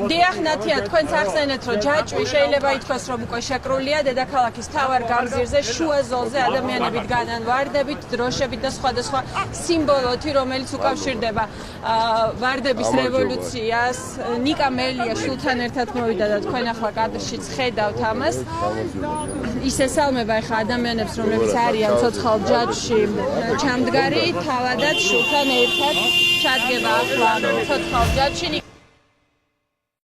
დიახ, ნათია, თქვენც ახსენეთ, რომ ჯაჭვი შეიძლება ითქვას, რომ უკვე შეკრულია დედაქალაქის მთავარ გამზირზე, შუა ზოლზე ადამიანებით განან ვარდებით, დროშებით და სხვადასხვა სიმბოლოთი, რომელიც უკავშირდება ვარდების რევოლუციას. ნიკა მელია შულთან ერთად მოვიდა და თქვენ ახლა კადრშიც ხედავთ ამას. ის ესალმება ახლა ადამიანებს, რომლებიც არიან ცოცხალ ჯაჭვში ჩამდგარი, თავადაც შულთან ერთად ჩადგება ახლა ცოცხალ ჯაჭვში.